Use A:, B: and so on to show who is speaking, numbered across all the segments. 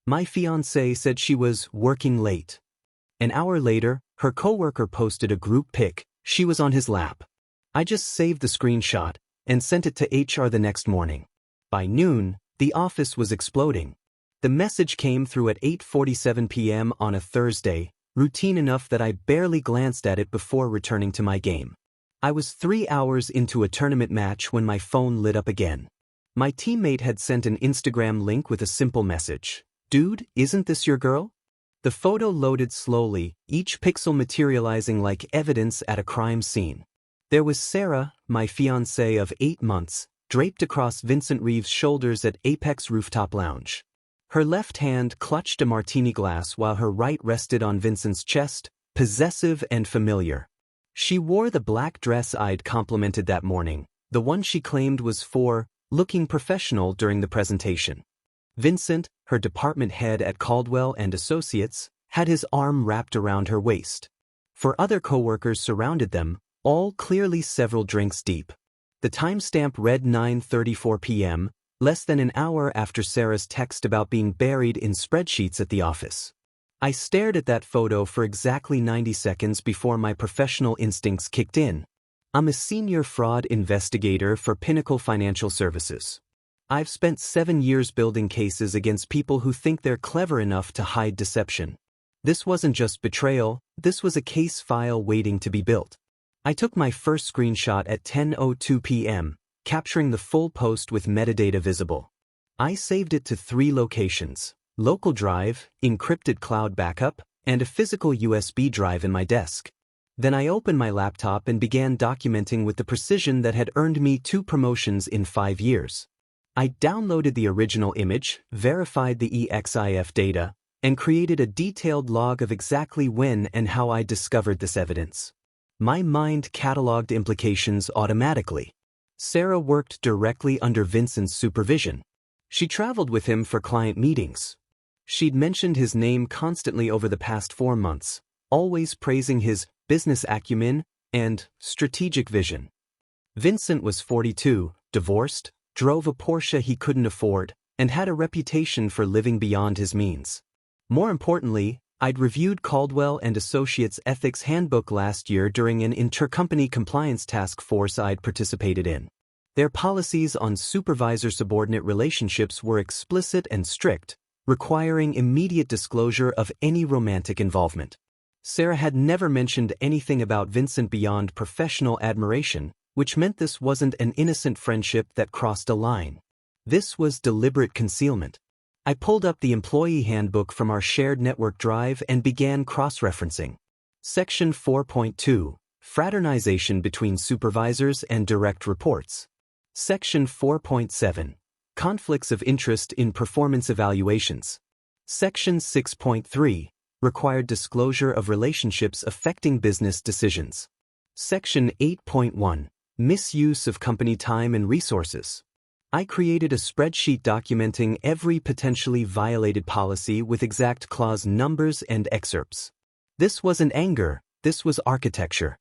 A: My fiancée said she was working late. An hour later, her coworker posted a group pic. She was on his lap. I just saved the screenshot and sent it to HR the next morning. By noon, the office was exploding. The message came through at 8:47 p.m. on a Thursday, routine enough that I barely glanced at it before returning to my game. I was 3 hours into a tournament match when my phone lit up again. My teammate had sent an Instagram link with a simple message. "Dude, isn't this your girl?" The photo loaded slowly, each pixel materializing like evidence at a crime scene. There was Sarah, my fiancée of 8 months, draped across Vincent Reeves' shoulders at Apex Rooftop Lounge. Her left hand clutched a martini glass while her right rested on Vincent's chest, possessive and familiar. She wore the black dress I'd complimented that morning, the one she claimed was for looking professional during the presentation. Vincent, her department head at Caldwell and Associates, had his arm wrapped around her waist. 4 other coworkers surrounded them, all clearly several drinks deep. The timestamp read 9:34 p.m., less than an hour after Sarah's text about being buried in spreadsheets at the office. I stared at that photo for exactly 90 seconds before my professional instincts kicked in. I'm a senior fraud investigator for Pinnacle Financial Services. I've spent 7 years building cases against people who think they're clever enough to hide deception. This wasn't just betrayal, this was a case file waiting to be built. I took my first screenshot at 10:02 p.m., capturing the full post with metadata visible. I saved it to 3 locations: local drive, encrypted cloud backup, and a physical USB drive in my desk. Then I opened my laptop and began documenting with the precision that had earned me 2 promotions in 5 years. I downloaded the original image, verified the EXIF data, and created a detailed log of exactly when and how I discovered this evidence. My mind cataloged implications automatically. Sarah worked directly under Vincent's supervision. She traveled with him for client meetings. She'd mentioned his name constantly over the past 4 months, always praising his business acumen and strategic vision. Vincent was 42, divorced, drove a Porsche he couldn't afford, and had a reputation for living beyond his means. More importantly, I'd reviewed Caldwell and Associates' ethics handbook last year during an intercompany compliance task force I'd participated in. Their policies on supervisor-subordinate relationships were explicit and strict, requiring immediate disclosure of any romantic involvement. Sarah had never mentioned anything about Vincent beyond professional admiration, which meant this wasn't an innocent friendship that crossed a line. This was deliberate concealment. I pulled up the employee handbook from our shared network drive and began cross-referencing. Section 4.2, Fraternization between supervisors and direct reports. Section 4.7, Conflicts of interest in performance evaluations. Section 6.3, Required disclosure of relationships affecting business decisions. Section 8.1, Misuse of company time and resources. I created a spreadsheet documenting every potentially violated policy with exact clause numbers and excerpts. This wasn't anger, this was architecture.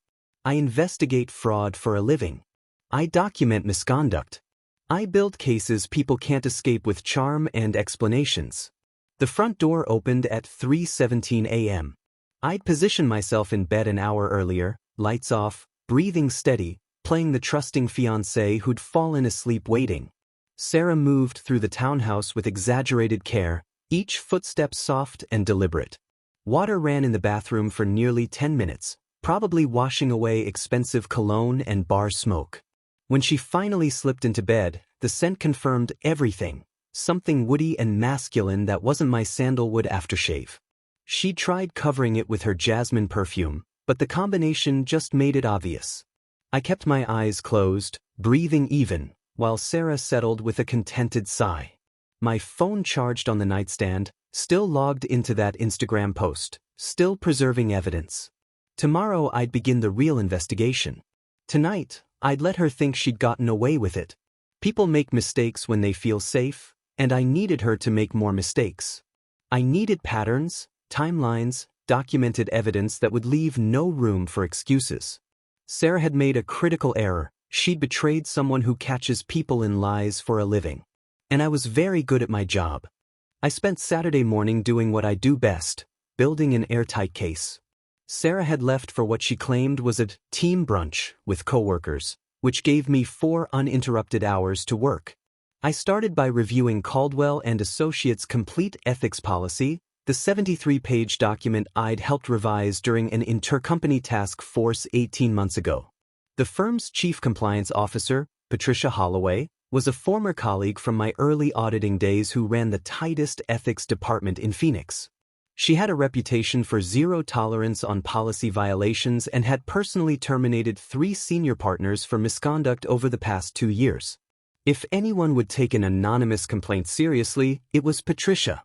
A: I investigate fraud for a living. I document misconduct. I build cases people can't escape with charm and explanations. The front door opened at 3:17 a.m. I'd positioned myself in bed an hour earlier, lights off, breathing steady, playing the trusting fiancé who'd fallen asleep waiting. Sarah moved through the townhouse with exaggerated care, each footstep soft and deliberate. Water ran in the bathroom for nearly 10 minutes, probably washing away expensive cologne and bar smoke. When she finally slipped into bed, the scent confirmed everything, something woody and masculine that wasn't my sandalwood aftershave. She tried covering it with her jasmine perfume, but the combination just made it obvious. I kept my eyes closed, breathing even, while Sarah settled with a contented sigh. My phone charged on the nightstand, still logged into that Instagram post, still preserving evidence. Tomorrow I'd begin the real investigation. Tonight, I'd let her think she'd gotten away with it. People make mistakes when they feel safe, and I needed her to make more mistakes. I needed patterns, timelines, documented evidence that would leave no room for excuses. Sarah had made a critical error. She'd betrayed someone who catches people in lies for a living. And I was very good at my job. I spent Saturday morning doing what I do best, building an airtight case. Sarah had left for what she claimed was a team brunch with coworkers, which gave me 4 uninterrupted hours to work. I started by reviewing Caldwell and Associates' complete ethics policy, the 73-page document I'd helped revise during an intercompany task force 18 months ago. The firm's chief compliance officer, Patricia Holloway, was a former colleague from my early auditing days who ran the tightest ethics department in Phoenix. She had a reputation for zero tolerance on policy violations and had personally terminated 3 senior partners for misconduct over the past 2 years. If anyone would take an anonymous complaint seriously, it was Patricia.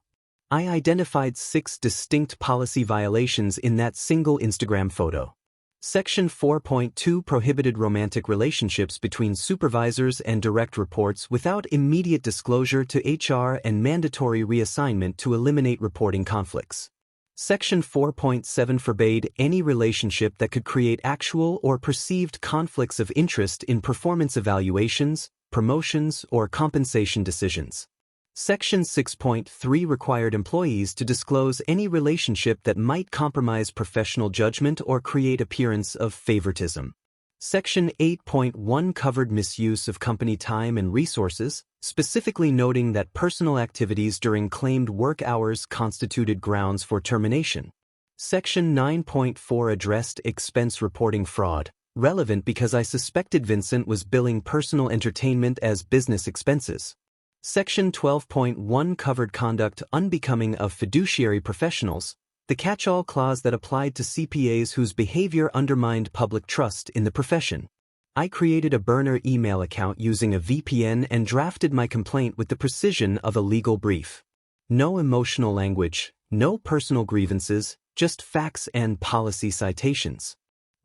A: I identified 6 distinct policy violations in that single Instagram photo. Section 4.2 prohibited romantic relationships between supervisors and direct reports without immediate disclosure to HR and mandatory reassignment to eliminate reporting conflicts. Section 4.7 forbade any relationship that could create actual or perceived conflicts of interest in performance evaluations, promotions, or compensation decisions. Section 6.3 required employees to disclose any relationship that might compromise professional judgment or create appearance of favoritism. Section 8.1 covered misuse of company time and resources, specifically noting that personal activities during claimed work hours constituted grounds for termination. Section 9.4 addressed expense reporting fraud, relevant because I suspected Vincent was billing personal entertainment as business expenses. Section 12.1 covered conduct unbecoming of fiduciary professionals, the catch-all clause that applied to CPAs whose behavior undermined public trust in the profession. I created a burner email account using a VPN and drafted my complaint with the precision of a legal brief. No emotional language, no personal grievances, just facts and policy citations.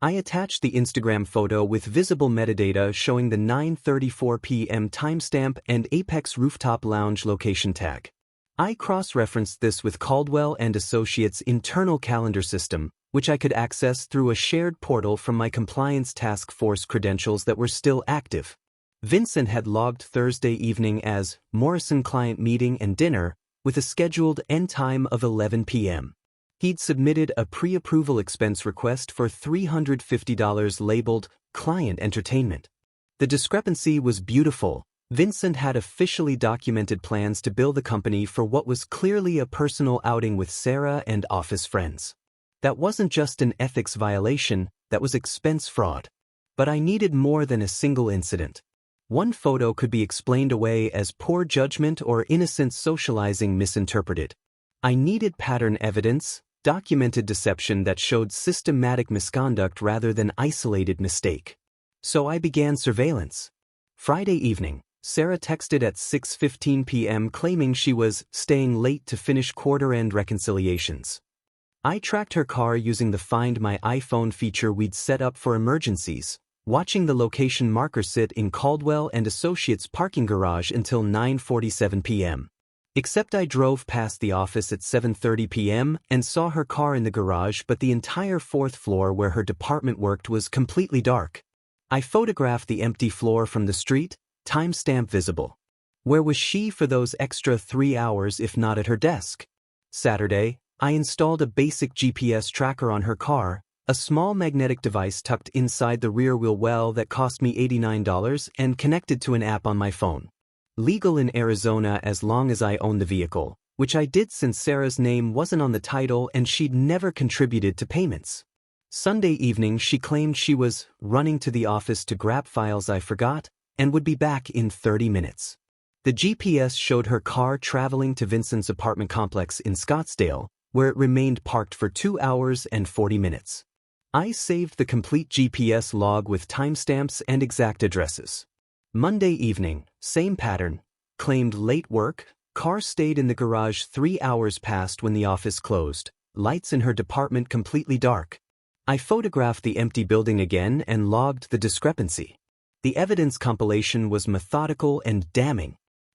A: I attached the Instagram photo with visible metadata showing the 9:34 p.m. timestamp and Apex Rooftop Lounge location tag. I cross-referenced this with Caldwell and Associates' internal calendar system, which I could access through a shared portal from my compliance task force credentials that were still active. Vincent had logged Thursday evening as Morrison client meeting and dinner with a scheduled end time of 11 p.m. He'd submitted a pre-approval expense request for $350 labeled client entertainment. The discrepancy was beautiful. Vincent had officially documented plans to bill the company for what was clearly a personal outing with Sarah and office friends. That wasn't just an ethics violation, that was expense fraud. But I needed more than a single incident. One photo could be explained away as poor judgment or innocent socializing misinterpreted. I needed pattern evidence, documented deception that showed systematic misconduct rather than isolated mistake. So I began surveillance. Friday evening, Sarah texted at 6:15 p.m. claiming she was staying late to finish quarter-end reconciliations. I tracked her car using the Find My iPhone feature we'd set up for emergencies, watching the location marker sit in Caldwell and Associates' parking garage until 9:47 p.m. Except I drove past the office at 7:30 p.m. and saw her car in the garage, but the entire 4th floor where her department worked was completely dark. I photographed the empty floor from the street, timestamp visible. Where was she for those extra 3 hours if not at her desk? Saturday, I installed a basic GPS tracker on her car, a small magnetic device tucked inside the rear wheel well that cost me $89 and connected to an app on my phone. Legal in Arizona as long as I own the vehicle, which I did since Sarah's name wasn't on the title and she'd never contributed to payments. Sunday evening she claimed she was running to the office to grab files I forgot and would be back in 30 minutes. The GPS showed her car traveling to Vincent's apartment complex in Scottsdale, where it remained parked for 2 hours and 40 minutes. I saved the complete GPS log with timestamps and exact addresses. Monday evening, same pattern, claimed late work, car stayed in the garage 3 hours past when the office closed, lights in her department completely dark. I photographed the empty building again and logged the discrepancy. The evidence compilation was methodical and damning.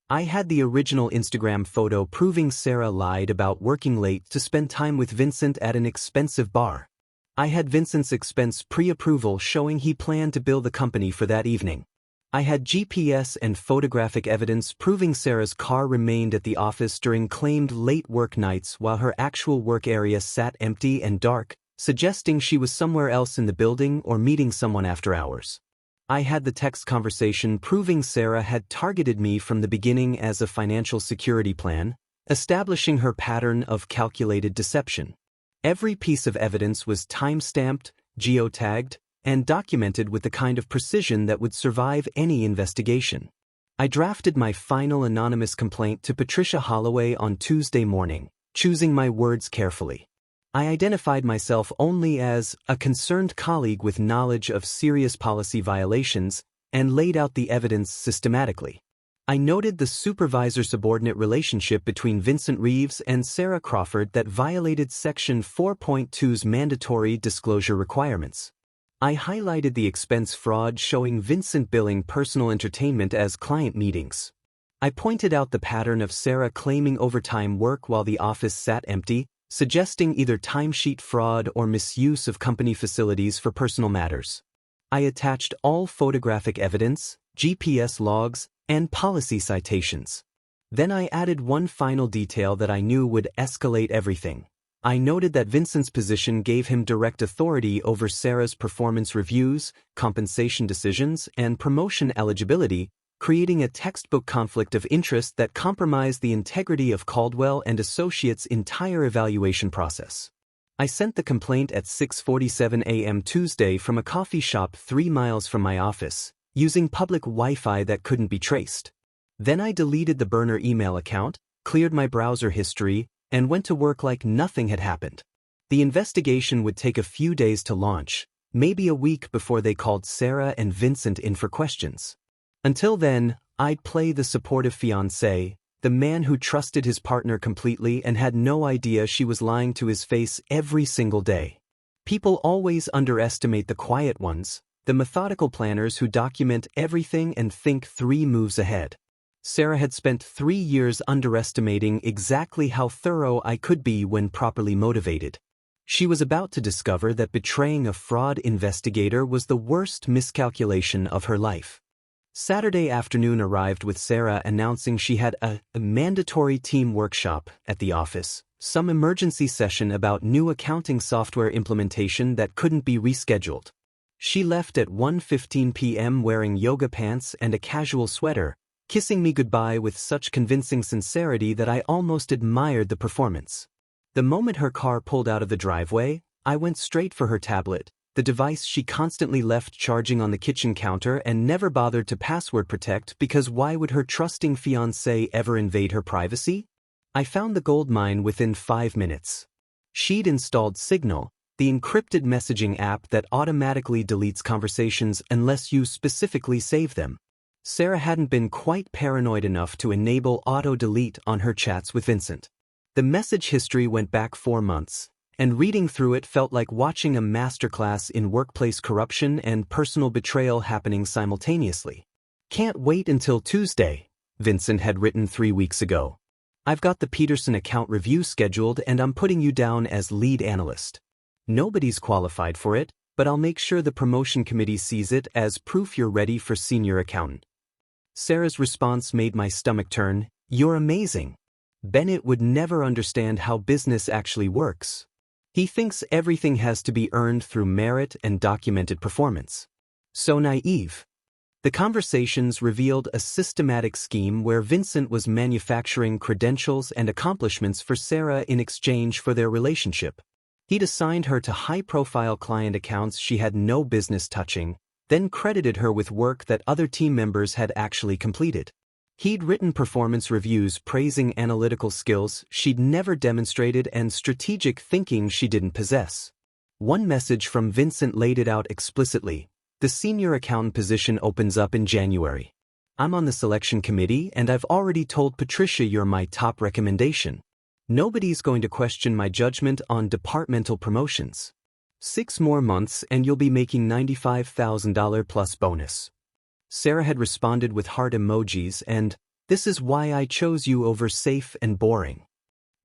A: I had the original Instagram photo proving Sarah lied about working late to spend time with Vincent at an expensive bar. I had Vincent's expense pre-approval showing he planned to bill the company for that evening. I had GPS and photographic evidence proving Sarah's car remained at the office during claimed late work nights while her actual work area sat empty and dark, suggesting she was somewhere else in the building or meeting someone after hours. I had the text conversation proving Sarah had targeted me from the beginning as a financial security plan, establishing her pattern of calculated deception. Every piece of evidence was time-stamped, geotagged, and documented with the kind of precision that would survive any investigation. I drafted my final anonymous complaint to Patricia Holloway on Tuesday morning, choosing my words carefully. I identified myself only as a concerned colleague with knowledge of serious policy violations and laid out the evidence systematically. I noted the supervisor-subordinate relationship between Vincent Reeves and Sarah Crawford that violated Section 4.2's mandatory disclosure requirements. I highlighted the expense fraud showing Vincent billing personal entertainment as client meetings. I pointed out the pattern of Sarah claiming overtime work while the office sat empty, suggesting either timesheet fraud or misuse of company facilities for personal matters. I attached all photographic evidence, GPS logs, and policy citations. Then I added one final detail that I knew would escalate everything. I noted that Vincent's position gave him direct authority over Sarah's performance reviews, compensation decisions, and promotion eligibility, creating a textbook conflict of interest that compromised the integrity of Caldwell and Associates' entire evaluation process. I sent the complaint at 6:47 a.m. Tuesday from a coffee shop 3 miles from my office, using public Wi-Fi that couldn't be traced. Then I deleted the burner email account, cleared my browser history, and went to work like nothing had happened. The investigation would take a few days to launch, maybe a week before they called Sarah and Vincent in for questions. Until then, I'd play the supportive fiancé, the man who trusted his partner completely and had no idea she was lying to his face every single day. People always underestimate the quiet ones, the methodical planners who document everything and think 3 moves ahead. Sarah had spent 3 years underestimating exactly how thorough I could be when properly motivated. She was about to discover that betraying a fraud investigator was the worst miscalculation of her life. Saturday afternoon arrived with Sarah announcing she had a mandatory team workshop at the office, some emergency session about new accounting software implementation that couldn't be rescheduled. She left at 1:15 p.m. wearing yoga pants and a casual sweater, kissing me goodbye with such convincing sincerity that I almost admired the performance. The moment her car pulled out of the driveway, I went straight for her tablet, the device she constantly left charging on the kitchen counter and never bothered to password protect because why would her trusting fiancé ever invade her privacy? I found the gold mine within 5 minutes. She'd installed Signal, the encrypted messaging app that automatically deletes conversations unless you specifically save them. Sarah hadn't been quite paranoid enough to enable auto-delete on her chats with Vincent. The message history went back 4 months, and reading through it felt like watching a masterclass in workplace corruption and personal betrayal happening simultaneously. "Can't wait until Tuesday," Vincent had written 3 weeks ago. "I've got the Peterson account review scheduled and I'm putting you down as lead analyst. Nobody's qualified for it, but I'll make sure the promotion committee sees it as proof you're ready for senior accountant." Sarah's response made my stomach turn. "You're amazing. Bennett would never understand how business actually works. He thinks everything has to be earned through merit and documented performance. So naive." The conversations revealed a systematic scheme where Vincent was manufacturing credentials and accomplishments for Sarah in exchange for their relationship. He'd assigned her to high-profile client accounts she had no business touching, then credited her with work that other team members had actually completed. He'd written performance reviews praising analytical skills she'd never demonstrated and strategic thinking she didn't possess. One message from Vincent laid it out explicitly: "The senior accountant position opens up in January. I'm on the selection committee and I've already told Patricia you're my top recommendation. Nobody's going to question my judgment on departmental promotions. 6 more months and you'll be making $95,000 plus bonus." Sarah had responded with heart emojis and, "This is why I chose you over safe and boring."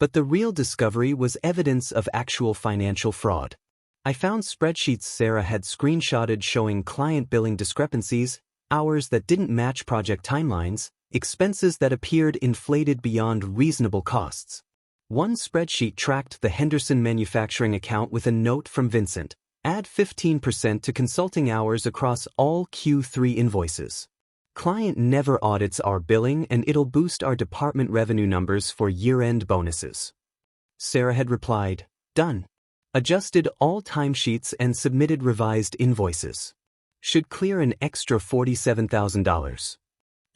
A: But the real discovery was evidence of actual financial fraud. I found spreadsheets Sarah had screenshotted showing client billing discrepancies, hours that didn't match project timelines, expenses that appeared inflated beyond reasonable costs. One spreadsheet tracked the Henderson manufacturing account with a note from Vincent: add 15% to consulting hours across all Q3 invoices. Client never audits our billing and it'll boost our department revenue numbers for year-end bonuses. Sarah had replied, done. Adjusted all timesheets and submitted revised invoices. Should clear an extra $47,000.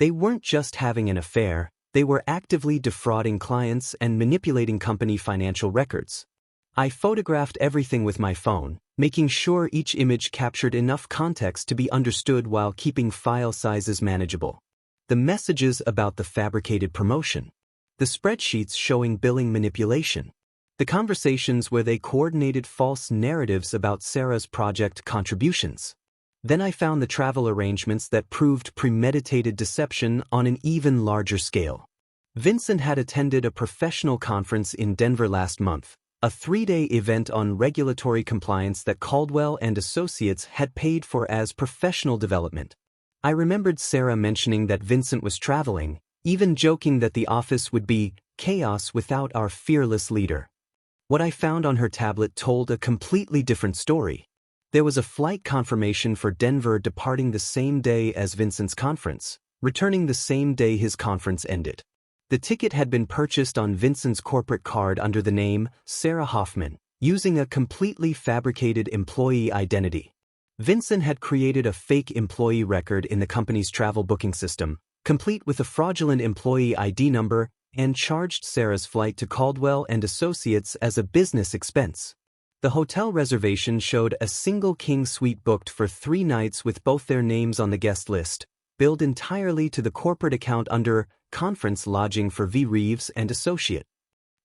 A: They weren't just having an affair, they were actively defrauding clients and manipulating company financial records. I photographed everything with my phone, making sure each image captured enough context to be understood while keeping file sizes manageable. The messages about the fabricated promotion. The spreadsheets showing billing manipulation. The conversations where they coordinated false narratives about Sarah's project contributions. Then I found the travel arrangements that proved premeditated deception on an even larger scale. Vincent had attended a professional conference in Denver last month, a 3-day event on regulatory compliance that Caldwell and Associates had paid for as professional development. I remembered Sarah mentioning that Vincent was traveling, even joking that the office would be chaos without our fearless leader. What I found on her tablet told a completely different story. There was a flight confirmation for Denver departing the same day as Vincent's conference, returning the same day his conference ended. The ticket had been purchased on Vincent's corporate card under the name Sarah Hoffman, using a completely fabricated employee identity. Vincent had created a fake employee record in the company's travel booking system, complete with a fraudulent employee ID number, and charged Sarah's flight to Caldwell and Associates as a business expense. The hotel reservation showed a single king suite booked for 3 nights with both their names on the guest list, billed entirely to the corporate account under Conference Lodging for V. Reeves and Associate.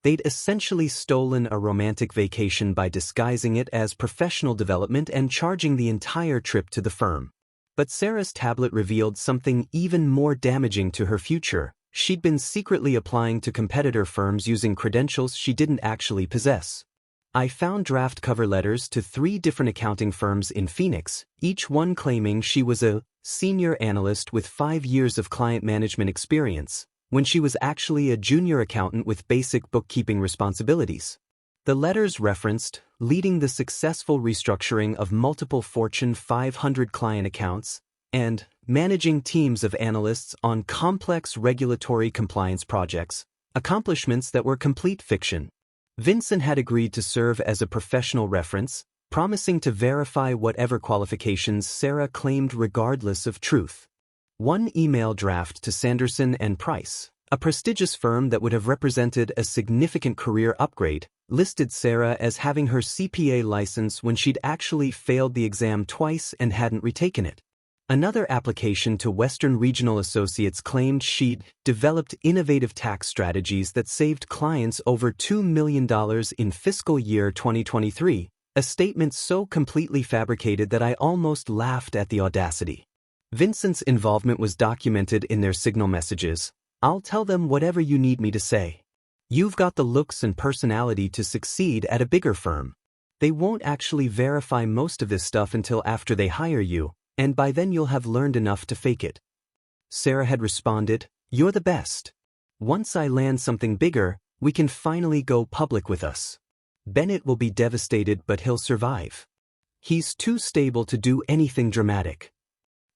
A: They'd essentially stolen a romantic vacation by disguising it as professional development and charging the entire trip to the firm. But Sarah's tablet revealed something even more damaging to her future. She'd been secretly applying to competitor firms using credentials she didn't actually possess. I found draft cover letters to 3 different accounting firms in Phoenix, each one claiming she was a senior analyst with 5 years of client management experience, when she was actually a junior accountant with basic bookkeeping responsibilities. The letters referenced leading the successful restructuring of multiple Fortune 500 client accounts and managing teams of analysts on complex regulatory compliance projects, accomplishments that were complete fiction. Vincent had agreed to serve as a professional reference, promising to verify whatever qualifications Sarah claimed regardless of truth. One email draft to Sanderson and Price, a prestigious firm that would have represented a significant career upgrade, listed Sarah as having her CPA license when she'd actually failed the exam twice and hadn't retaken it. Another application to Western Regional Associates claimed she'd developed innovative tax strategies that saved clients over $2 million in fiscal year 2023, a statement so completely fabricated that I almost laughed at the audacity. Vincent's involvement was documented in their signal messages. I'll tell them whatever you need me to say. You've got the looks and personality to succeed at a bigger firm. They won't actually verify most of this stuff until after they hire you, and by then you'll have learned enough to fake it. Sarah had responded, you're the best. Once I land something bigger, we can finally go public with us. Bennett will be devastated, but he'll survive. He's too stable to do anything dramatic.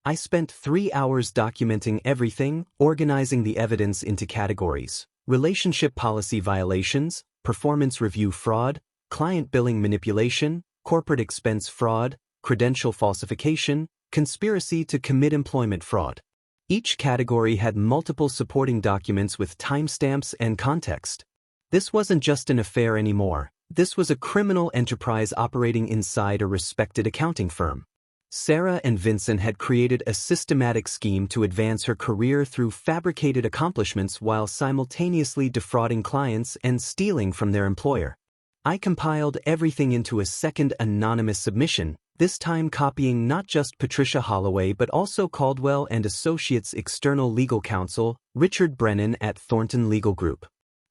A: I spent 3 hours documenting everything, organizing the evidence into categories: relationship policy violations, performance review fraud, client billing manipulation, corporate expense fraud, credential falsification, conspiracy to commit employment fraud. Each category had multiple supporting documents with timestamps and context. This wasn't just an affair anymore. This was a criminal enterprise operating inside a respected accounting firm. Sarah and Vincent had created a systematic scheme to advance her career through fabricated accomplishments while simultaneously defrauding clients and stealing from their employer. I compiled everything into a second anonymous submission, this time copying not just Patricia Holloway but also Caldwell and Associates' external legal counsel, Richard Brennan at Thornton Legal Group.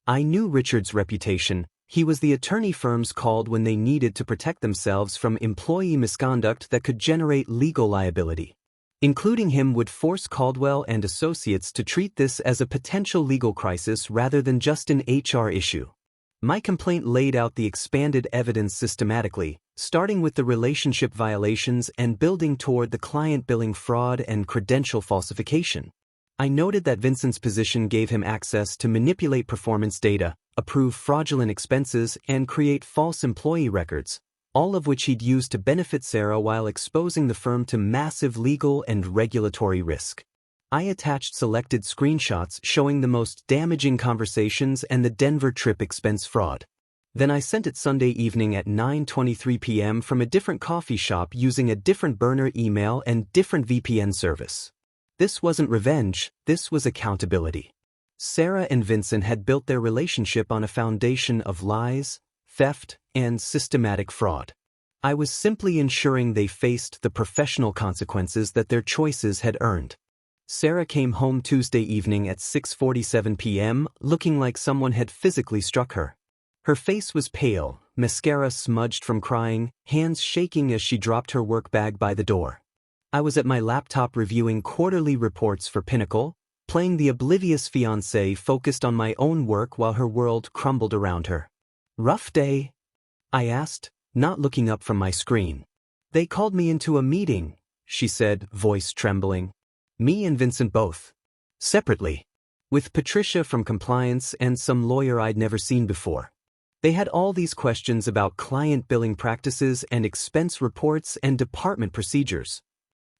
A: I knew Richard's reputation. He was the attorney firms called when they needed to protect themselves from employee misconduct that could generate legal liability. Including him would force Caldwell and Associates to treat this as a potential legal crisis rather than just an HR issue. My complaint laid out the expanded evidence systematically, starting with the relationship violations and building toward the client billing fraud and credential falsification. I noted that Vincent's position gave him access to manipulate performance data, approve fraudulent expenses, and create false employee records, all of which he'd used to benefit Sarah while exposing the firm to massive legal and regulatory risk. I attached selected screenshots showing the most damaging conversations and the Denver trip expense fraud. Then I sent it Sunday evening at 9:23 p.m. from a different coffee shop using a different burner email and different VPN service. This wasn't revenge, this was accountability. Sarah and Vincent had built their relationship on a foundation of lies, theft, and systematic fraud. I was simply ensuring they faced the professional consequences that their choices had earned. Sarah came home Tuesday evening at 6:47 p.m. looking like someone had physically struck her. Her face was pale, mascara smudged from crying, hands shaking as she dropped her work bag by the door. I was at my laptop reviewing quarterly reports for Pinnacle, playing the oblivious fiancée focused on my own work while her world crumbled around her. "Rough day?" I asked, not looking up from my screen. "They called me into a meeting," she said, voice trembling. "Me and Vincent both. Separately. With Patricia from compliance and some lawyer I'd never seen before. They had all these questions about client billing practices and expense reports and department procedures."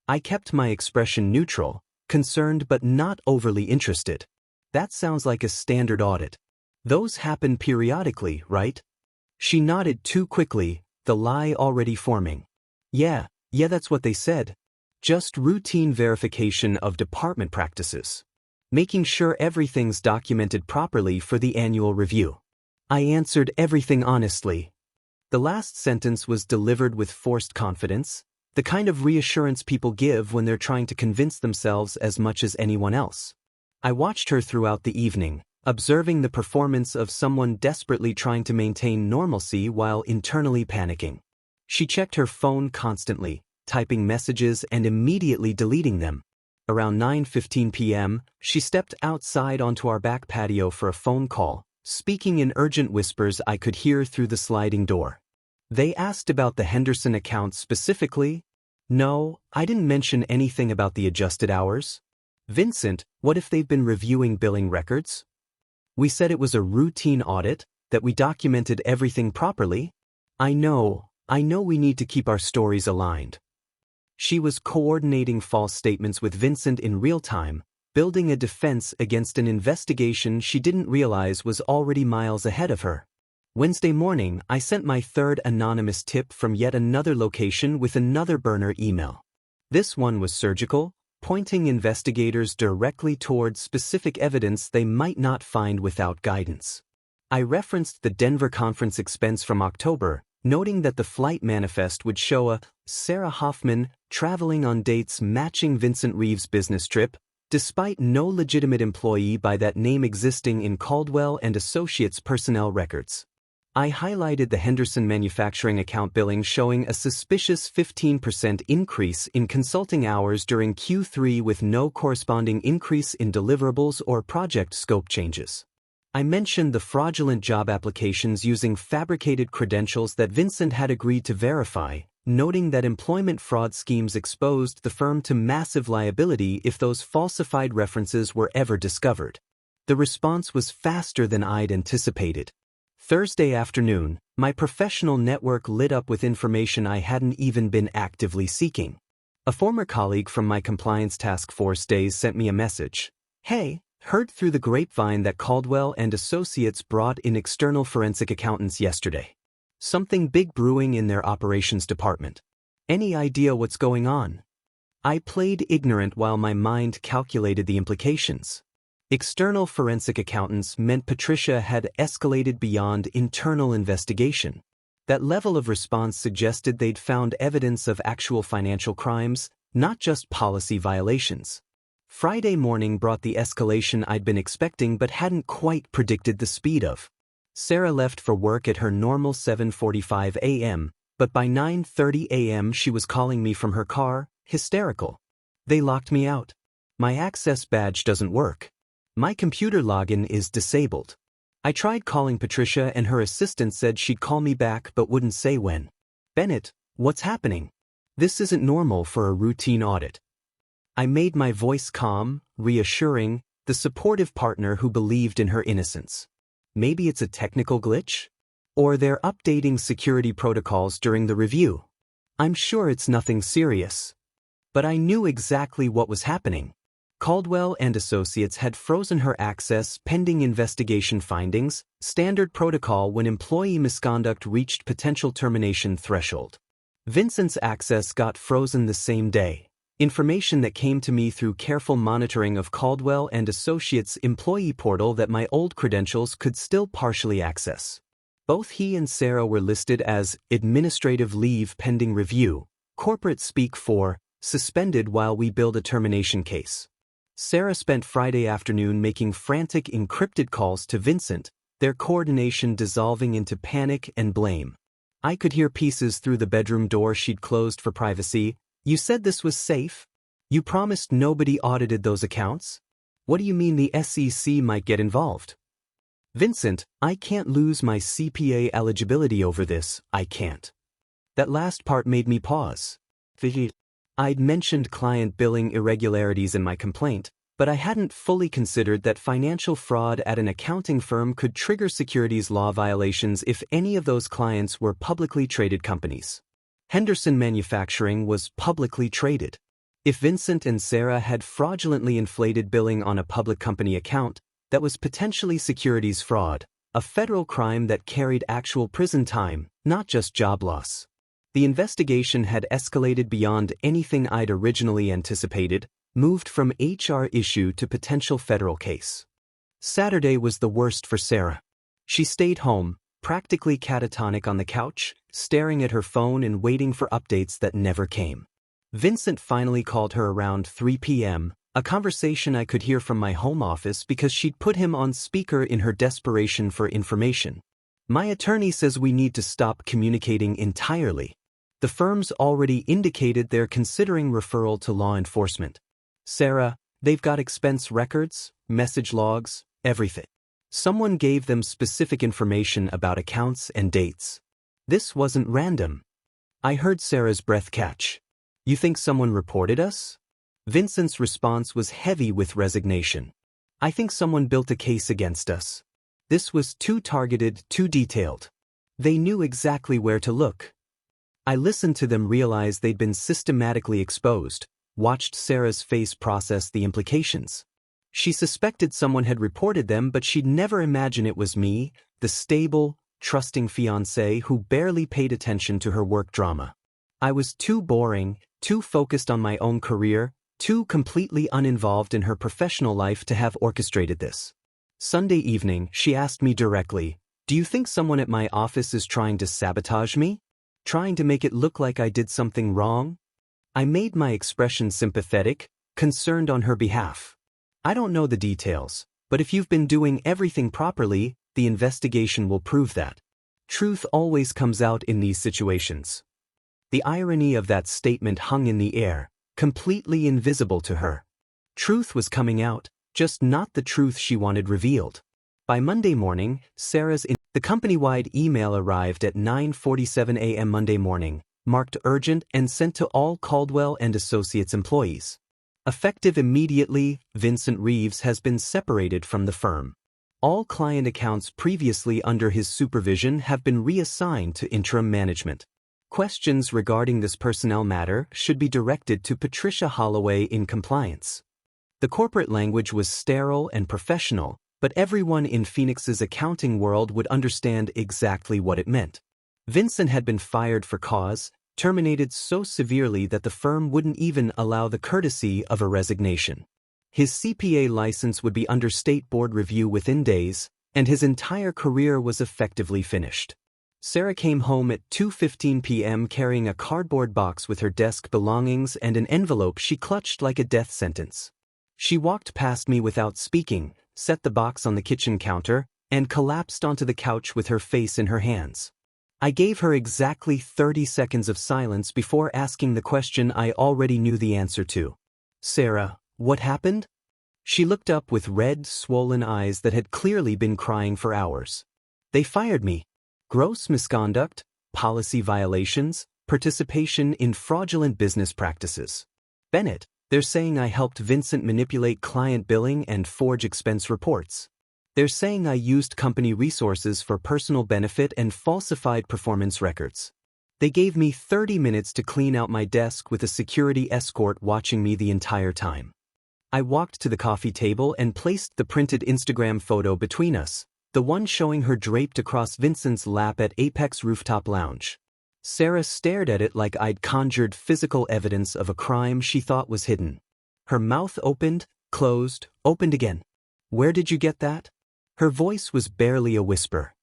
A: I kept my expression neutral, concerned but not overly interested. "That sounds like a standard audit. Those happen periodically, right?" She nodded too quickly, the lie already forming. Yeah, that's what they said. Just routine verification of department practices. Making sure everything's documented properly for the annual review." I answered everything honestly. The last sentence was delivered with forced confidence, the kind of reassurance people give when they're trying to convince themselves as much as anyone else. I watched her throughout the evening, observing the performance of someone desperately trying to maintain normalcy while internally panicking. She checked her phone constantly, typing messages and immediately deleting them. Around 9:15 p.m., she stepped outside onto our back patio for a phone call, speaking in urgent whispers I could hear through the sliding door. "They asked about the Henderson account specifically?" "No, I didn't mention anything about the adjusted hours." "Vincent, what if they've been reviewing billing records?" "We said it was a routine audit, that we documented everything properly." I know we need to keep our stories aligned." She was coordinating false statements with Vincent in real time, building a defense against an investigation she didn't realize was already miles ahead of her. Wednesday morning, I sent my third anonymous tip from yet another location with another burner email. This one was surgical, pointing investigators directly toward specific evidence they might not find without guidance. I referenced the Denver conference expense from October, noting that the flight manifest would show a Sarah Hoffman traveling on dates matching Vincent Reeves' business trip, despite no legitimate employee by that name existing in Caldwell and Associates personnel records. I highlighted the Henderson manufacturing account billing showing a suspicious 15% increase in consulting hours during Q3 with no corresponding increase in deliverables or project scope changes. I mentioned the fraudulent job applications using fabricated credentials that Vincent had agreed to verify, noting that employment fraud schemes exposed the firm to massive liability if those falsified references were ever discovered. The response was faster than I'd anticipated. Thursday afternoon, my professional network lit up with information I hadn't even been actively seeking. A former colleague from my compliance task force days sent me a message. "Hey, heard through the grapevine that Caldwell and Associates brought in external forensic accountants yesterday. Something big brewing in their operations department. Any idea what's going on?" I played ignorant while my mind calculated the implications. External forensic accountants meant Patricia had escalated beyond internal investigation. That level of response suggested they'd found evidence of actual financial crimes, not just policy violations. Friday morning brought the escalation I'd been expecting but hadn't quite predicted the speed of. Sarah left for work at her normal 7:45 a.m., but by 9:30 a.m. she was calling me from her car, hysterical. They locked me out. My access badge doesn't work. My computer login is disabled. I tried calling Patricia and her assistant said she'd call me back but wouldn't say when. Bennett, what's happening? This isn't normal for a routine audit. I made my voice calm, reassuring, the supportive partner who believed in her innocence. Maybe it's a technical glitch? Or they're updating security protocols during the review. I'm sure it's nothing serious. But I knew exactly what was happening. Caldwell and Associates had frozen her access pending investigation findings, standard protocol when employee misconduct reached potential termination threshold. Vincent's access got frozen the same day. Information that came to me through careful monitoring of Caldwell and Associates' employee portal that my old credentials could still partially access. Both he and Sarah were listed as administrative leave pending review, corporate speak for suspended while we build a termination case. Sarah spent Friday afternoon making frantic encrypted calls to Vincent, their coordination dissolving into panic and blame. I could hear pieces through the bedroom door she'd closed for privacy. You said this was safe? You promised nobody audited those accounts? What do you mean the SEC might get involved? Vincent, I can't lose my CPA eligibility over this, I can't. That last part made me pause. I'd mentioned client billing irregularities in my complaint, but I hadn't fully considered that financial fraud at an accounting firm could trigger securities law violations if any of those clients were publicly traded companies. Henderson Manufacturing was publicly traded. If Vincent and Sarah had fraudulently inflated billing on a public company account, that was potentially securities fraud, a federal crime that carried actual prison time, not just job loss. The investigation had escalated beyond anything I'd originally anticipated, moved from HR issue to potential federal case. Saturday was the worst for Sarah. She stayed home, practically catatonic on the couch, staring at her phone and waiting for updates that never came. Vincent finally called her around 3 p.m., a conversation I could hear from my home office because she'd put him on speaker in her desperation for information. My attorney says we need to stop communicating entirely. The firm's already indicated they're considering referral to law enforcement. Sarah, they've got expense records, message logs, everything. Someone gave them specific information about accounts and dates. This wasn't random. I heard Sarah's breath catch. You think someone reported us? Vincent's response was heavy with resignation. I think someone built a case against us. This was too targeted, too detailed. They knew exactly where to look. I listened to them realize they'd been systematically exposed, watched Sarah's face process the implications. She suspected someone had reported them, but she'd never imagine it was me, the stable, trusting fiancé who barely paid attention to her work drama. I was too boring, too focused on my own career, too completely uninvolved in her professional life to have orchestrated this. Sunday evening, she asked me directly, "Do you think someone at my office is trying to sabotage me? Trying to make it look like I did something wrong?" I made my expression sympathetic, concerned on her behalf. I don't know the details, but if you've been doing everything properly, the investigation will prove that. Truth always comes out in these situations. The irony of that statement hung in the air, completely invisible to her. Truth was coming out, just not the truth she wanted revealed. By Monday morning, the company-wide email arrived at 9:47 a.m. Monday morning, marked urgent and sent to all Caldwell and Associates employees. Effective immediately, Vincent Reeves has been separated from the firm. All client accounts previously under his supervision have been reassigned to interim management. Questions regarding this personnel matter should be directed to Patricia Holloway in compliance. The corporate language was sterile and professional, but everyone in Phoenix's accounting world would understand exactly what it meant. Vincent had been fired for cause, terminated so severely that the firm wouldn't even allow the courtesy of a resignation. His CPA license would be under state board review within days, and his entire career was effectively finished. Sarah came home at 2:15 p.m. carrying a cardboard box with her desk belongings and an envelope she clutched like a death sentence. She walked past me without speaking, set the box on the kitchen counter, and collapsed onto the couch with her face in her hands. I gave her exactly 30 seconds of silence before asking the question I already knew the answer to. Sarah, what happened? She looked up with red, swollen eyes that had clearly been crying for hours. They fired me. Gross misconduct, policy violations, participation in fraudulent business practices. Bennett, they're saying I helped Vincent manipulate client billing and forge expense reports. They're saying I used company resources for personal benefit and falsified performance records. They gave me 30 minutes to clean out my desk with a security escort watching me the entire time. I walked to the coffee table and placed the printed Instagram photo between us, the one showing her draped across Vincent's lap at Apex Rooftop Lounge. Sarah stared at it like I'd conjured physical evidence of a crime she thought was hidden. Her mouth opened, closed, opened again. Where did you get that? Her voice was barely a whisper.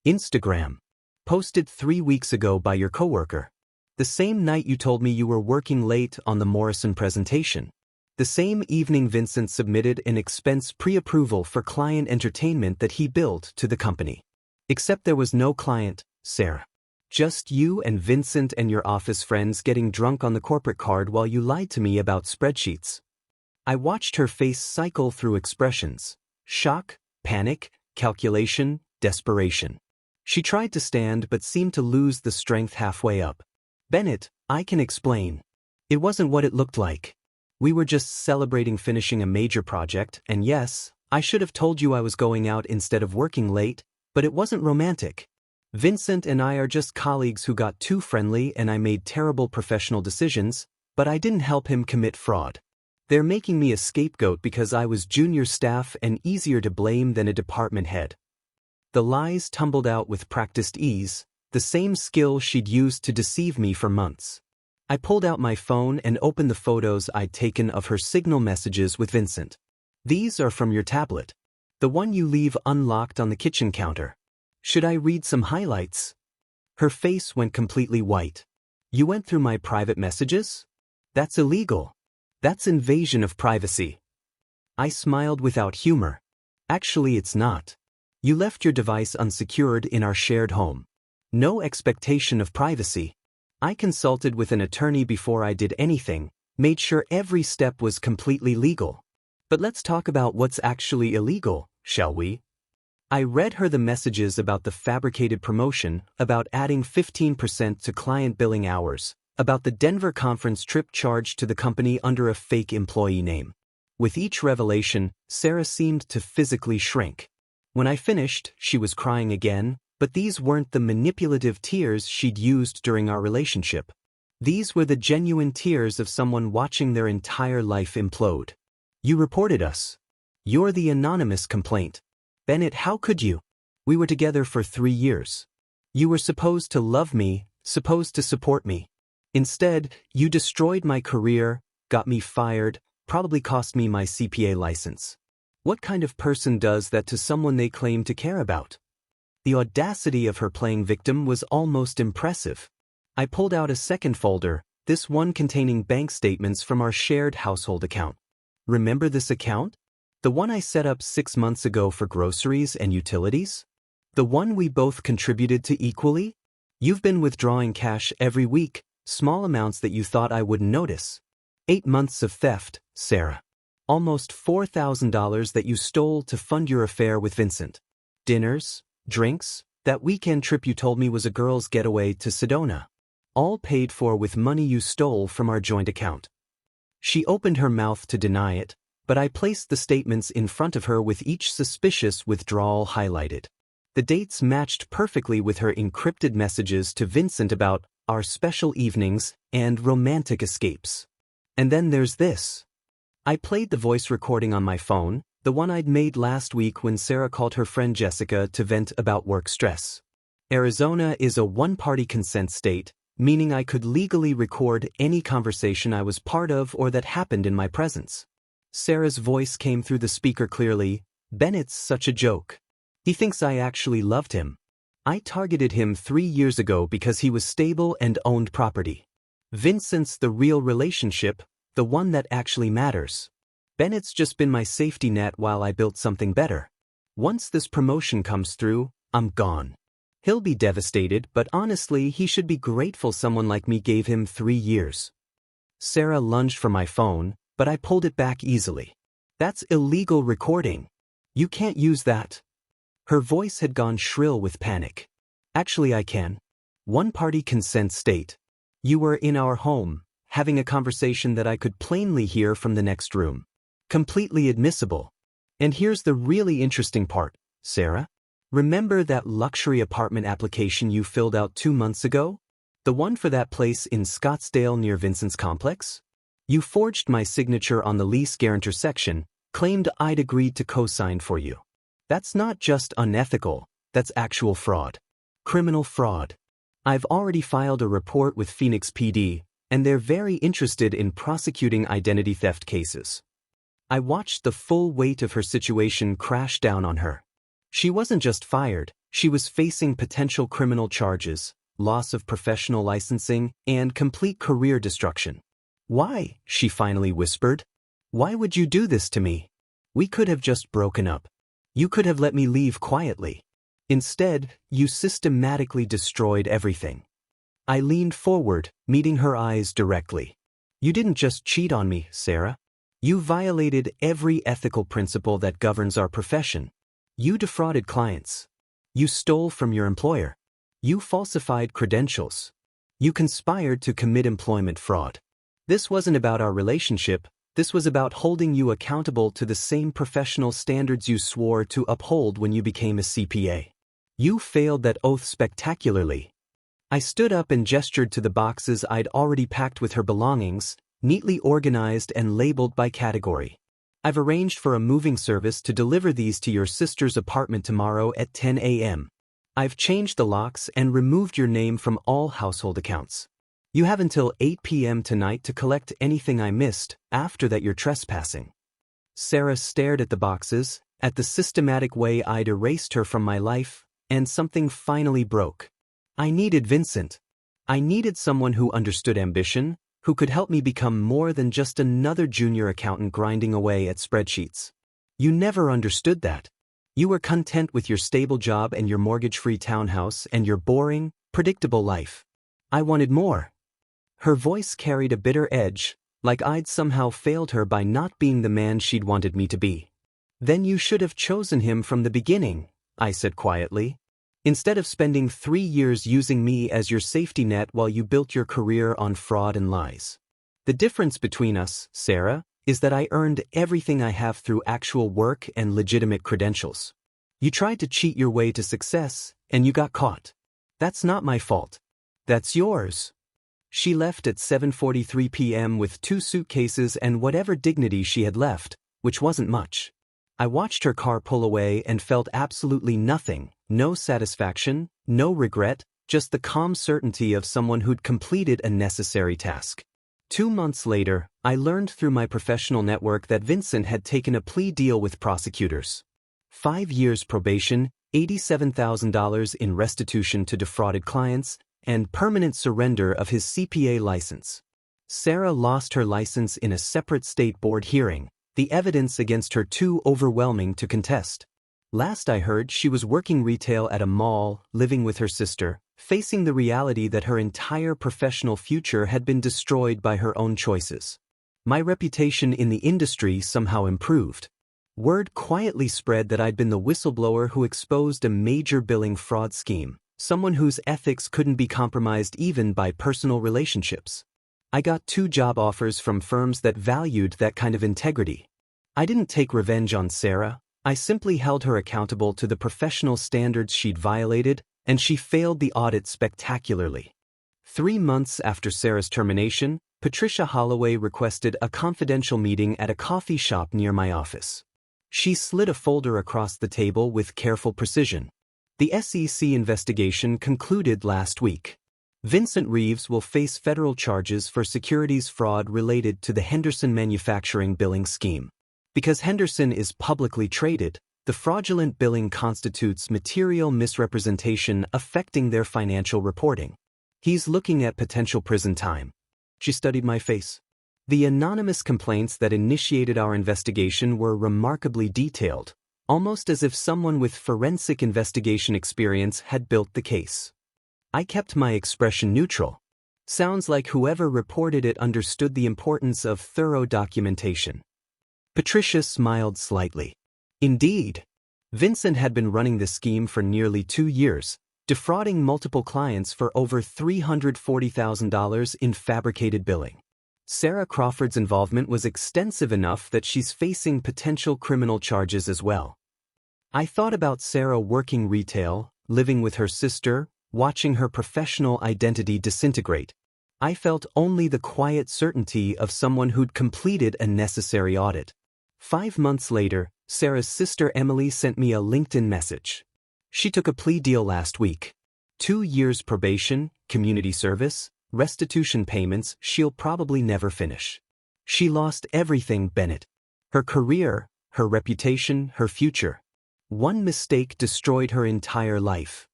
A: Instagram. Posted 3 weeks ago by your coworker. The same night you told me you were working late on the Morrison presentation. The same evening Vincent submitted an expense pre-approval for client entertainment that he billed to the company. Except there was no client, Sarah. Just you and Vincent and your office friends getting drunk on the corporate card while you lied to me about spreadsheets. I watched her face cycle through expressions. Shock, panic, calculation, desperation. She tried to stand but seemed to lose the strength halfway up. Bennett, I can explain. It wasn't what it looked like. We were just celebrating finishing a major project, and yes, I should have told you I was going out instead of working late, but it wasn't romantic. Vincent and I are just colleagues who got too friendly and I made terrible professional decisions, but I didn't help him commit fraud. They're making me a scapegoat because I was junior staff and easier to blame than a department head. The lies tumbled out with practiced ease, the same skill she'd used to deceive me for months. I pulled out my phone and opened the photos I'd taken of her signal messages with Vincent. These are from your tablet. The one you leave unlocked on the kitchen counter. Should I read some highlights? Her face went completely white. You went through my private messages? That's illegal. That's invasion of privacy. I smiled without humor. Actually, it's not. You left your device unsecured in our shared home. No expectation of privacy. I consulted with an attorney before I did anything, made sure every step was completely legal. But let's talk about what's actually illegal, shall we? I read her the messages about the fabricated promotion, about adding 15% to client billing hours, about the Denver conference trip charged to the company under a fake employee name. With each revelation, Sarah seemed to physically shrink. When I finished, she was crying again, but these weren't the manipulative tears she'd used during our relationship. These were the genuine tears of someone watching their entire life implode. You reported us. You're the anonymous complaint. Bennett, how could you? We were together for 3 years. You were supposed to love me, supposed to support me. Instead, you destroyed my career, got me fired, probably cost me my CPA license. What kind of person does that to someone they claim to care about? The audacity of her playing victim was almost impressive. I pulled out a second folder, this one containing bank statements from our shared household account. Remember this account? The one I set up 6 months ago for groceries and utilities? The one we both contributed to equally? You've been withdrawing cash every week, small amounts that you thought I wouldn't notice. 8 months of theft, Sarah. Almost $4,000 that you stole to fund your affair with Vincent. Dinners, drinks, that weekend trip you told me was a girl's getaway to Sedona. All paid for with money you stole from our joint account. She opened her mouth to deny it, but I placed the statements in front of her with each suspicious withdrawal highlighted. The dates matched perfectly with her encrypted messages to Vincent about our special evenings and romantic escapes. And then there's this. I played the voice recording on my phone, the one I'd made last week when Sarah called her friend Jessica to vent about work stress. Arizona is a one-party consent state, meaning I could legally record any conversation I was part of or that happened in my presence. Sarah's voice came through the speaker clearly. Bennett's such a joke. He thinks I actually loved him. I targeted him 3 years ago because he was stable and owned property. Vincent's the real relationship, the one that actually matters. Bennett's just been my safety net while I built something better. Once this promotion comes through, I'm gone. He'll be devastated, but honestly, he should be grateful someone like me gave him 3 years. Sarah lunged for my phone, but I pulled it back easily. That's illegal recording. You can't use that. Her voice had gone shrill with panic. Actually, I can. One-party consent state. You were in our home, having a conversation that I could plainly hear from the next room. Completely admissible. And here's the really interesting part, Sarah. Remember that luxury apartment application you filled out 2 months ago? The one for that place in Scottsdale near Vincent's complex? You forged my signature on the lease guarantor section, claimed I'd agreed to co-sign for you. That's not just unethical, that's actual fraud. Criminal fraud. I've already filed a report with Phoenix PD, and they're very interested in prosecuting identity theft cases. I watched the full weight of her situation crash down on her. She wasn't just fired, she was facing potential criminal charges, loss of professional licensing, and complete career destruction. Why? She finally whispered. Why would you do this to me? We could have just broken up. You could have let me leave quietly. Instead, you systematically destroyed everything. I leaned forward, meeting her eyes directly. You didn't just cheat on me, Sarah. You violated every ethical principle that governs our profession. You defrauded clients. You stole from your employer. You falsified credentials. You conspired to commit employment fraud. This wasn't about our relationship, this was about holding you accountable to the same professional standards you swore to uphold when you became a CPA. You failed that oath spectacularly. I stood up and gestured to the boxes I'd already packed with her belongings, neatly organized and labeled by category. I've arranged for a moving service to deliver these to your sister's apartment tomorrow at 10 a.m. I've changed the locks and removed your name from all household accounts. You have until 8 p.m. tonight to collect anything I missed. After that, you're trespassing. Sarah stared at the boxes, at the systematic way I'd erased her from my life, and something finally broke. I needed Vincent. I needed someone who understood ambition, who could help me become more than just another junior accountant grinding away at spreadsheets. You never understood that. You were content with your stable job and your mortgage-free townhouse and your boring, predictable life. I wanted more. Her voice carried a bitter edge, like I'd somehow failed her by not being the man she'd wanted me to be. Then you should have chosen him from the beginning, I said quietly. Instead of spending 3 years using me as your safety net while you built your career on fraud and lies. The difference between us, Sarah, is that I earned everything I have through actual work and legitimate credentials. You tried to cheat your way to success, and you got caught. That's not my fault. That's yours. She left at 7:43 p.m. with 2 suitcases and whatever dignity she had left, which wasn't much. I watched her car pull away and felt absolutely nothing, no satisfaction, no regret, just the calm certainty of someone who'd completed a necessary task. 2 months later, I learned through my professional network that Vincent had taken a plea deal with prosecutors. 5 years probation, $87,000 in restitution to defrauded clients, and permanent surrender of his CPA license. Sarah lost her license in a separate state board hearing, the evidence against her too overwhelming to contest. Last I heard, she was working retail at a mall, living with her sister, facing the reality that her entire professional future had been destroyed by her own choices. My reputation in the industry somehow improved. Word quietly spread that I'd been the whistleblower who exposed a major billing fraud scheme, someone whose ethics couldn't be compromised even by personal relationships. I got 2 job offers from firms that valued that kind of integrity. I didn't take revenge on Sarah, I simply held her accountable to the professional standards she'd violated, and she failed the audit spectacularly. 3 months after Sarah's termination, Patricia Holloway requested a confidential meeting at a coffee shop near my office. She slid a folder across the table with careful precision. The SEC investigation concluded last week. Vincent Reeves will face federal charges for securities fraud related to the Henderson manufacturing billing scheme. Because Henderson is publicly traded, the fraudulent billing constitutes material misrepresentation affecting their financial reporting. He's looking at potential prison time. She studied my face. The anonymous complaints that initiated our investigation were remarkably detailed, almost as if someone with forensic investigation experience had built the case. I kept my expression neutral. Sounds like whoever reported it understood the importance of thorough documentation. Patricia smiled slightly. Indeed. Vincent had been running the scheme for nearly 2 years, defrauding multiple clients for over $340,000 in fabricated billing. Sarah Crawford's involvement was extensive enough that she's facing potential criminal charges as well. I thought about Sarah working retail, living with her sister, watching her professional identity disintegrate. I felt only the quiet certainty of someone who'd completed a necessary audit. 5 months later, Sarah's sister Emily sent me a LinkedIn message. She took a plea deal last week. 2 years probation, community service, restitution payments she'll probably never finish. She lost everything, Bennett. Her career, her reputation, her future. One mistake destroyed her entire life.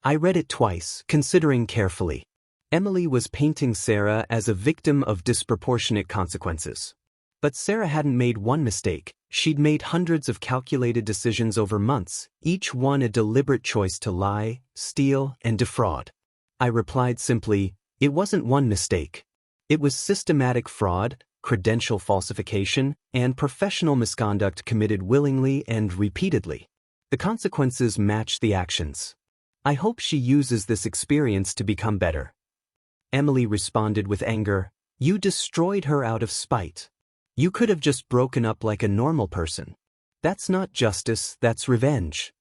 A: I read it twice, considering carefully. Emily was painting Sarah as a victim of disproportionate consequences. But Sarah hadn't made one mistake. She'd made hundreds of calculated decisions over months, each one a deliberate choice to lie, steal, and defraud. I replied simply, it wasn't one mistake. It was systematic fraud, credential falsification, and professional misconduct committed willingly and repeatedly. The consequences match the actions. I hope she uses this experience to become better. Emily responded with anger. You destroyed her out of spite. You could have just broken up like a normal person. That's not justice, that's revenge.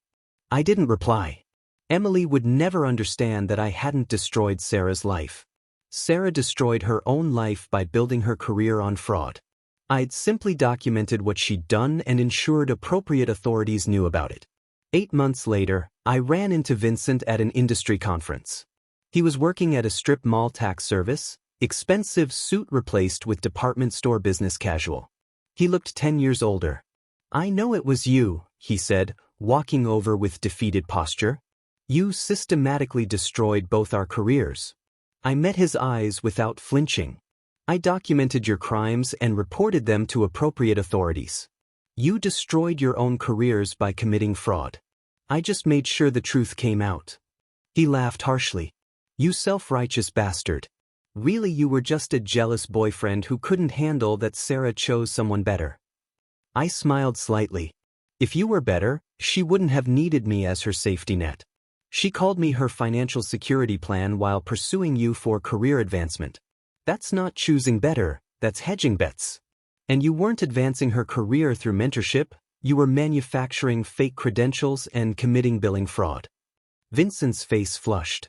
A: I didn't reply. Emily would never understand that I hadn't destroyed Sarah's life. Sarah destroyed her own life by building her career on fraud. I'd simply documented what she'd done and ensured appropriate authorities knew about it. 8 months later, I ran into Vincent at an industry conference. He was working at a strip mall tax service, expensive suit replaced with department store business casual. He looked 10 years older. I know it was you, he said, walking over with defeated posture. You systematically destroyed both our careers. I met his eyes without flinching. I documented your crimes and reported them to appropriate authorities. You destroyed your own careers by committing fraud. I just made sure the truth came out. He laughed harshly. You self-righteous bastard. Really, you were just a jealous boyfriend who couldn't handle that Sarah chose someone better. I smiled slightly. If you were better, she wouldn't have needed me as her safety net. She called me her financial security plan while pursuing you for career advancement. That's not choosing better, that's hedging bets. And you weren't advancing her career through mentorship, you were manufacturing fake credentials and committing billing fraud. Vincent's face flushed.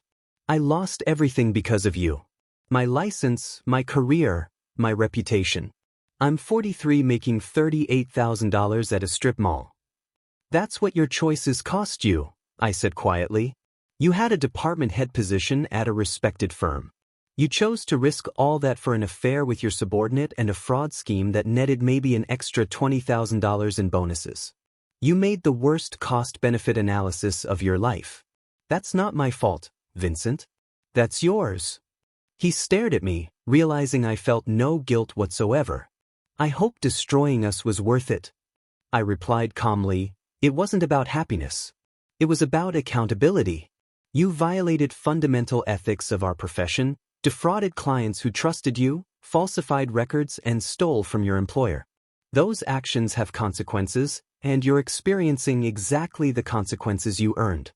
A: I lost everything because of you. My license, my career, my reputation. I'm 43 making $38,000 at a strip mall. That's what your choices cost you, I said quietly. You had a department head position at a respected firm. You chose to risk all that for an affair with your subordinate and a fraud scheme that netted maybe an extra $20,000 in bonuses. You made the worst cost-benefit analysis of your life. That's not my fault, Vincent. That's yours. He stared at me, realizing I felt no guilt whatsoever. I hope destroying us was worth it. I replied calmly, it wasn't about happiness. It was about accountability. You violated fundamental ethics of our profession, defrauded clients who trusted you, falsified records, and stole from your employer. Those actions have consequences, and you're experiencing exactly the consequences you earned.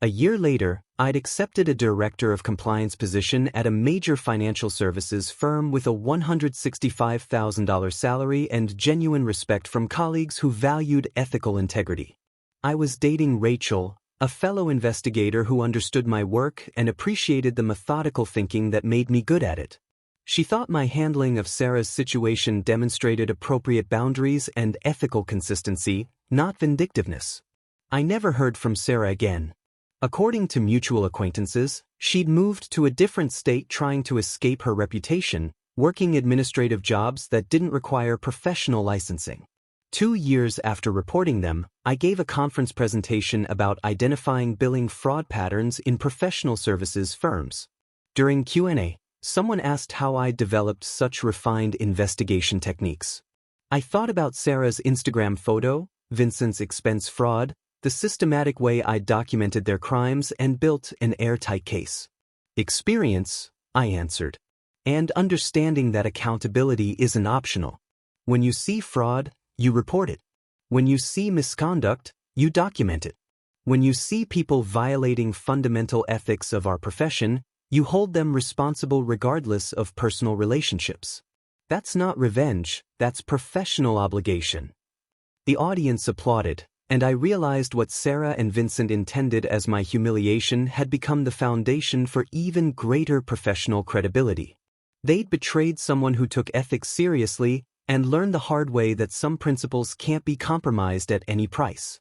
A: A year later, I'd accepted a director of compliance position at a major financial services firm with a $165,000 salary and genuine respect from colleagues who valued ethical integrity. I was dating Rachel, a fellow investigator who understood my work and appreciated the methodical thinking that made me good at it. She thought my handling of Sarah's situation demonstrated appropriate boundaries and ethical consistency, not vindictiveness. I never heard from Sarah again. According to mutual acquaintances, she'd moved to a different state trying to escape her reputation, working administrative jobs that didn't require professional licensing. 2 years after reporting them, I gave a conference presentation about identifying billing fraud patterns in professional services firms. During Q&A, someone asked how I developed such refined investigation techniques. I thought about Sarah's Instagram photo, Vincent's expense fraud, the systematic way I documented their crimes and built an airtight case. Experience, I answered. And understanding that accountability isn't optional. When you see fraud, you report it. When you see misconduct, you document it. When you see people violating fundamental ethics of our profession, you hold them responsible regardless of personal relationships. That's not revenge, that's professional obligation. The audience applauded, and I realized what Sarah and Vincent intended as my humiliation had become the foundation for even greater professional credibility. They'd betrayed someone who took ethics seriously and learned the hard way that some principles can't be compromised at any price.